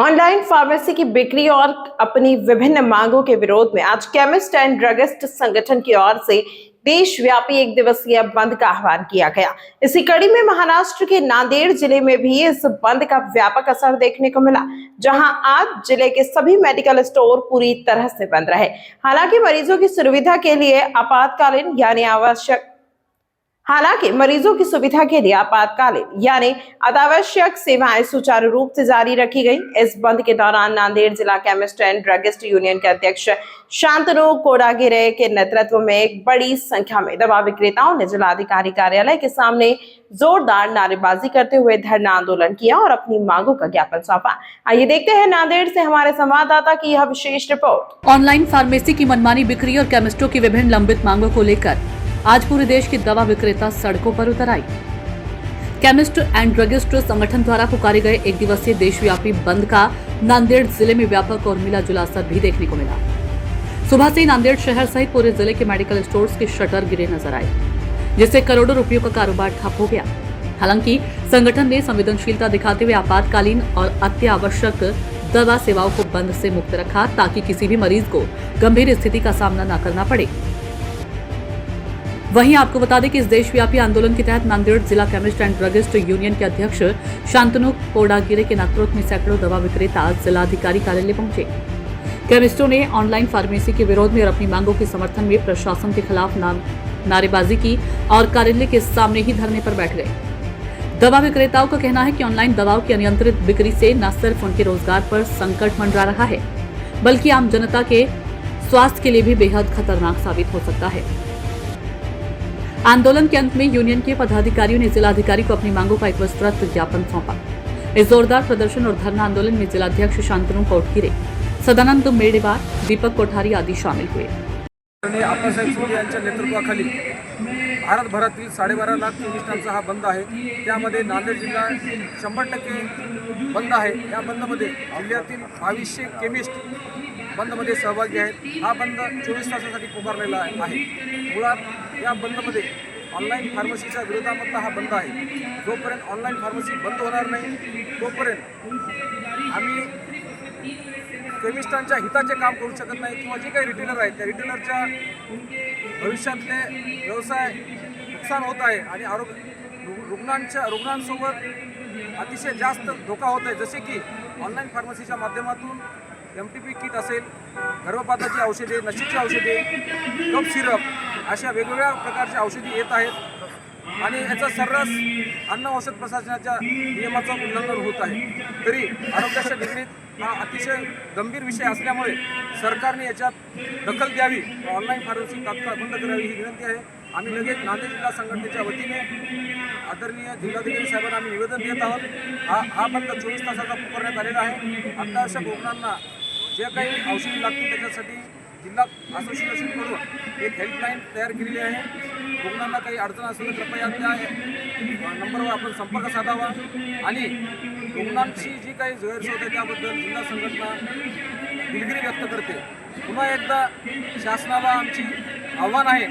Online pharmacy की बिक्री और अपनी विभिन्न मांगों के विरोध में आज केमिस्ट एंड ड्रगिस्ट संगठन की ओर से देशव्यापी एक दिवसीय बंद का आह्वान किया गया। इसी कड़ी में महाराष्ट्र के नांदेड़ जिले में भी इस बंद का व्यापक असर देखने को मिला, जहां आज जिले के सभी मेडिकल स्टोर पूरी तरह से बंद रहे। हालांकि मरीजों की सुविधा के लिए आपातकालीन यानी अत्यावश्यक सेवाएं सुचारू रूप से जारी रखी गई। इस बंद के दौरान नांदेड़ जिला केमिस्ट एंड ड्रगिस्ट यूनियन के अध्यक्ष शांतनु कोडागिरे के नेतृत्व में एक बड़ी संख्या में दवा विक्रेताओं ने जिलाधिकारी कार्यालय के सामने जोरदार नारेबाजी करते हुए धरना आंदोलन किया और अपनी मांगों का ज्ञापन सौंपा। आइए देखते हैं नांदेड़ से हमारे संवाददाता की यह विशेष रिपोर्ट। ऑनलाइन फार्मेसी की मनमानी बिक्री और केमिस्टों की विभिन्न लंबित मांगों को लेकर आज पूरे देश की दवा विक्रेता सड़कों पर उतर आई। केमिस्ट एंड ड्रगिस्ट संगठन द्वारा पुकारे गए एक दिवसीय देशव्यापी बंद का नांदेड़ जिले में व्यापक और मिला जुला असर भी देखने को मिला। सुबह से ही नांदेड़ शहर सहित पूरे जिले के मेडिकल स्टोर्स के शटर गिरे नजर आए, जिससे करोड़ों रुपयों का कारोबार ठप हो गया। हालांकि संगठन ने संवेदनशीलता दिखाते हुए आपातकालीन और अत्यावश्यक दवा सेवाओं को बंद से मुक्त रखा, ताकि किसी भी मरीज को गंभीर स्थिति का सामना न करना पड़े। वहीं आपको बता दें कि इस देशव्यापी आंदोलन के तहत नांदेड़ जिला केमिस्ट एंड ड्रगिस्ट यूनियन के अध्यक्ष शांतनु कोडागिरे के नेतृत्व में सैकड़ों दवा विक्रेता जिलाधिकारी कार्यालय पहुंचे। केमिस्टों ने ऑनलाइन फार्मेसी के विरोध में और अपनी मांगों के समर्थन में प्रशासन के खिलाफ नारेबाजी की और कार्यालय के सामने ही धरने पर बैठ गए। दवा विक्रेताओं का कहना है कि ऑनलाइन दवाओं की अनियंत्रित बिक्री से न सिर्फ उनके रोजगार पर संकट मंडरा रहा है, बल्कि आम जनता के स्वास्थ्य के लिए भी बेहद खतरनाक साबित हो सकता है। आंदोलन के अंत में यूनियन के पदाधिकारियों ने जिलाधिकारी को अपनी मांगों का एक विस्तृत ज्ञापन सौंपा। इस जोरदार प्रदर्शन और धरना आंदोलन में जिलाध्यक्ष शांतनु कोडगिरे, सदानंद मेडेवार, दीपक कोठारी आदि शामिल हुए। आप्पासाहेब शिंदे यांच्या नेतृत्वाखाली भारतभरातील 12.5 लाख केमिस्टांचा हा बंद आहे। त्यामध्ये नांदेड जिल्हा 100% बंद आहे। या बंदमध्ये जिल्ह्यातील 2200 केमिस्ट बंदमध्ये सहभागी आहेत। हा बंद 24 तासासाठी पुकारलेला आहे। मुळात या बंदमध्ये ऑनलाईन फार्मसीच्या विरोधामधला हा बंद आहे। जोपर्यंत ऑनलाईन फार्मसी बंद होणार नाही तोपर्यंत आम्ही केमिस्टांच्या हिताचे काम करू शकत नाही, किंवा जे काही रिटेलर आहेत त्या रिटेलरच्या भविष्यातले व्यवसाय नुकसान होत आहे आणि रुग्णांसोबत अतिशय जास्त धोका होत आहे। जसे की ऑनलाईन फार्मसीच्या माध्यमातून MTP किट असेल, गर्भपाताची औषधे, नशीची औषधे, कफ सिरप अशा वेगवेगळ्या प्रकारच्या औषधी येत आहेत आणि याचा सर्रास अन्न औषध प्रशासनाच्या नियमाचं उल्लंघन होत आहे। तरी आरोग्याच्या निगडीत हा अतिशय गंभीर विषय असल्यामुळे सरकारने याच्यात दखल द्यावी, ऑनलाईन फार्मसी तात्काळ बंद करावी ही विनंती आहे। आम्ही लगेच नांदेड जिल्हा संघटनेच्या वतीने आदरणीय जिल्हाधिकारी साहेबांना आम्ही निवेदन देत आहोत। हा बंद 24 तासाचा पुकारण्यात आलेला आहे। अत्यावश्यक रुग्णांना जे काही औषधी लागतील त्याच्यासाठी जिल्हा असोसिएशनकडून एक हेल्पलाईन तयार केलेली आहे। रुग्णांना काही अडचण असेल तर कृपया त्या नंबरवर आपण संपर्क साधावा आणि रुग्णांची जी काही गैरसोय आहे त्याबद्दल जिल्हा संघटना दिलगिरी व्यक्त करते। पुन्हा एकदा शासनाला आमची आव्हान आहे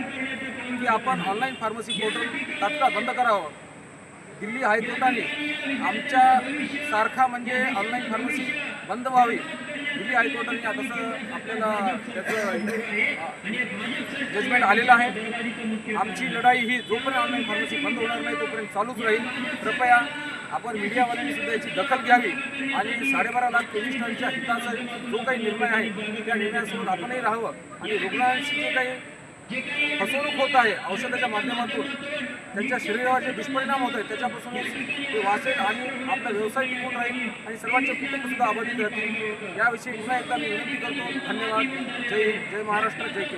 की आपण ऑनलाईन फार्मसी पोर्टल तात्काळ बंद करावं। दिल्ली हायकोर्टाने आमच्या सारखा म्हणजे ऑनलाईन फार्मसी बंद व्हावी, दिल्ली हायकोर्टाने तसं आपल्याला त्याचं जजमेंट आलेलं आहे। आमची लढाई ही जोपर्यंत ऑनलाईन फार्मसी बंद होणार नाही तोपर्यंत चालूच राहील। कृपया आपण मीडियावाल्यांनी सुद्धा याची दखल घ्यावी आणि 12.5 लाख केमिस्टांच्या हिताचा जो काही निर्णय आहे त्या निर्णयासोबत आपणही राहावं आणि रुग्णांची जे काही फसवणूक होत आहे औषधाच्या माध्यमातून, त्यांच्या शरीरावर जे दुष्परिणाम होत आहेत त्याच्यापासून ते वाचेल आणि आपला व्यवसाय टिकून राहील आणि सर्वांचे कुटुंबसुद्धा अबाधित राहतील। याविषयी पुन्हा एकदा मी विनंती करतो। धन्यवाद। जय हिंद, जय महाराष्ट्र, जय केंद्र।